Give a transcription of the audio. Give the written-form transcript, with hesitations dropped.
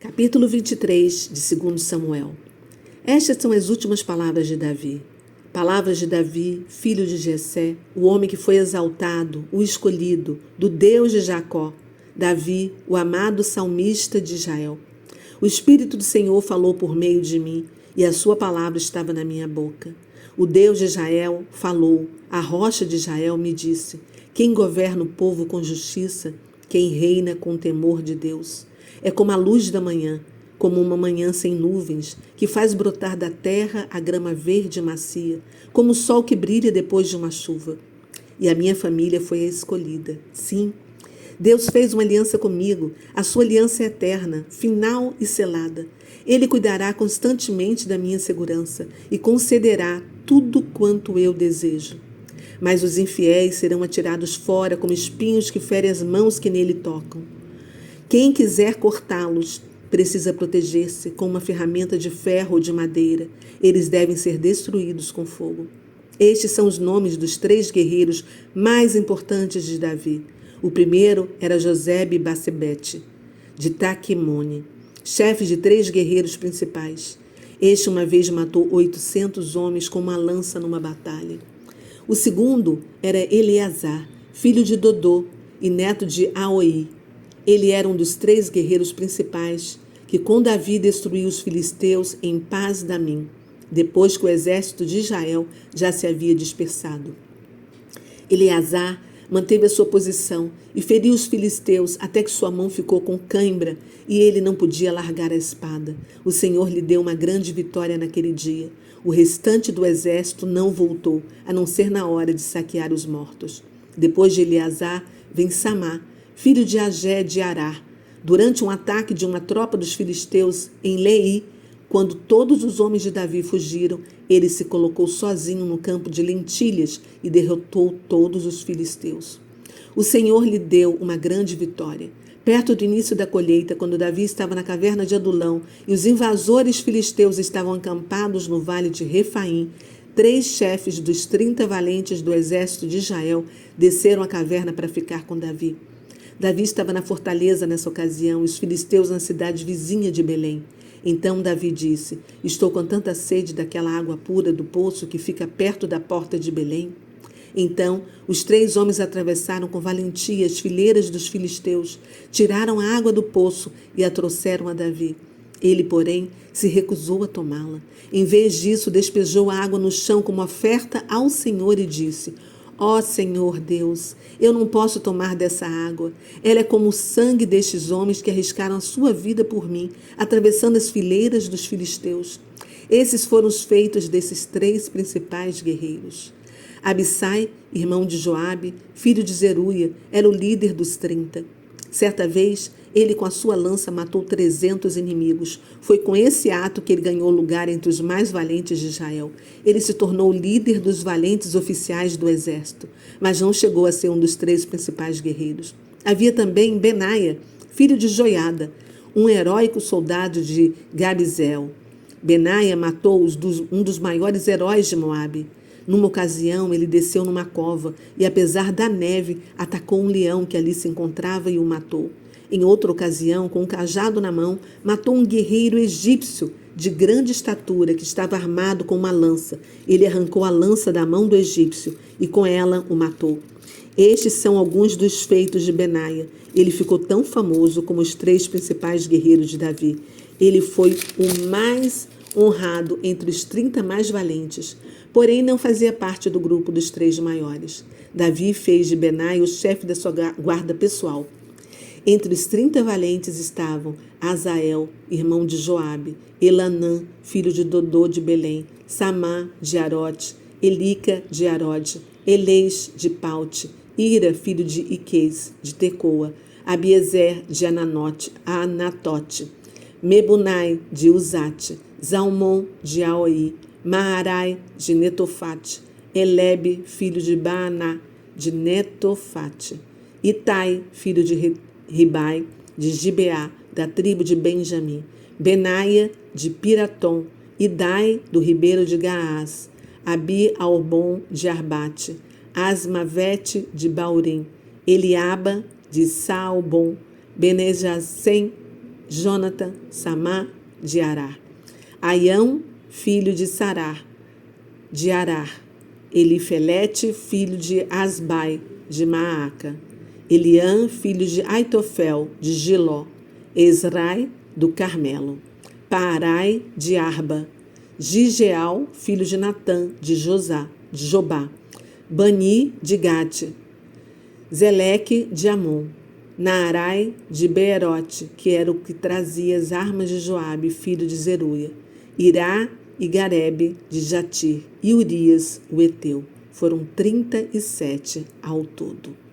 Capítulo 23 de 2 Samuel. Estas são as últimas palavras de Davi. Palavras de Davi, filho de Jessé, o homem que foi exaltado, o escolhido, do Deus de Jacó. Davi, o amado salmista de Israel. O Espírito do Senhor falou por meio de mim, e a sua palavra estava na minha boca. O Deus de Israel falou, a rocha de Israel me disse: quem governa o povo com justiça, quem reina com temor de Deus. É como a luz da manhã, como uma manhã sem nuvens, que faz brotar da terra a grama verde e macia, como o sol que brilha depois de uma chuva. E a minha família foi a escolhida. Sim, Deus fez uma aliança comigo, a sua aliança é eterna, final e selada. Ele cuidará constantemente da minha segurança e concederá tudo quanto eu desejo. Mas os infiéis serão atirados fora como espinhos que ferem as mãos que nele tocam. Quem quiser cortá-los precisa proteger-se com uma ferramenta de ferro ou de madeira. Eles devem ser destruídos com fogo. Estes são os nomes dos 3 guerreiros mais importantes de Davi. O primeiro era Josebe-Basebete, de Taquemone, chefe de 3 guerreiros principais. Este uma vez matou 800 homens com uma lança numa batalha. O segundo era Eleazar, filho de Dodô e neto de Aoi. Ele era um dos 3 guerreiros principais que com Davi destruiu os filisteus em Pas-damim, depois que o exército de Israel já se havia dispersado. Eleazar manteve a sua posição e feriu os filisteus até que sua mão ficou com cãibra e ele não podia largar a espada. O Senhor lhe deu uma grande vitória naquele dia. O restante do exército não voltou, a não ser na hora de saquear os mortos. Depois de Eleazar, vem Samá, filho de Agé de Ará. Durante um ataque de uma tropa dos filisteus em Lei, quando todos os homens de Davi fugiram, ele se colocou sozinho no campo de lentilhas e derrotou todos os filisteus. O Senhor lhe deu uma grande vitória. Perto do início da colheita, quando Davi estava na caverna de Adulão e os invasores filisteus estavam acampados no vale de Refaim, 3 chefes dos 30 valentes do exército de Israel desceram à caverna para ficar com Davi. Davi estava na fortaleza nessa ocasião e os filisteus na cidade vizinha de Belém. Então Davi disse: estou com tanta sede daquela água pura do poço que fica perto da porta de Belém. Então os 3 homens atravessaram com valentia as fileiras dos filisteus, tiraram a água do poço e a trouxeram a Davi. Ele, porém, se recusou a tomá-la. Em vez disso, despejou a água no chão como oferta ao Senhor e disse: ó Senhor Deus, eu não posso tomar dessa água. Ela é como o sangue destes homens que arriscaram a sua vida por mim, atravessando as fileiras dos filisteus. Esses foram os feitos desses 3 principais guerreiros. Abissai, irmão de Joabe, filho de Zeruia, era o líder dos 30. Certa vez, ele com a sua lança matou 300 inimigos. Foi com esse ato que ele ganhou lugar entre os mais valentes de Israel. Ele se tornou o líder dos valentes oficiais do exército, mas não chegou a ser um dos 3 principais guerreiros. Havia também Benaia, filho de Joiada, um heróico soldado de Gabizel. Benaia matou um dos maiores heróis de Moabe. Numa ocasião, ele desceu numa cova e, apesar da neve, atacou um leão que ali se encontrava e o matou. Em outra ocasião, com um cajado na mão, matou um guerreiro egípcio de grande estatura que estava armado com uma lança. Ele arrancou a lança da mão do egípcio e com ela o matou. Estes são alguns dos feitos de Benaia. Ele ficou tão famoso como os 3 principais guerreiros de Davi. Ele foi o mais honrado entre os 30 mais valentes, porém não fazia parte do grupo dos 3 maiores. Davi fez de Benaia o chefe da sua guarda pessoal. Entre os 30 valentes estavam Azael, irmão de Joabe, Elanã, filho de Dodô de Belém, Samá de Arote, Elica de Arode, Eleis de Paute, Ira, filho de Iqueis, de Tecoa, Abiezer de Anatote, Mebunai de Uzate, Zalmon de Aoi, Maarai de Netofate, Elebe, filho de Baaná, de Netofate, Itai, filho de Ribai, de Gibeá, da tribo de Benjamim, Benaia, de Piratom, Idai, do ribeiro de Gaás, Abi-Albon, de Arbate, Asmavete, de Baurim, Eliaba, de Saalbon, Benejacem, Jonathan, Samá, de Ará. Aião, filho de Sarar, de Arar. Elifelete, filho de Asbai, de Maaca. Eliã, filho de Aitofel, de Giló. Esrai, do Carmelo. Paarai, de Arba. Gigeal, filho de Natã, de Jobá. Bani, de Gate. Zeleque, de Amon. Naarai, de Beerote, que era o que trazia as armas de Joabe, filho de Zeruia. Irá e Garebe, de Jatir. E Urias, o Eteu. Foram 37 ao todo.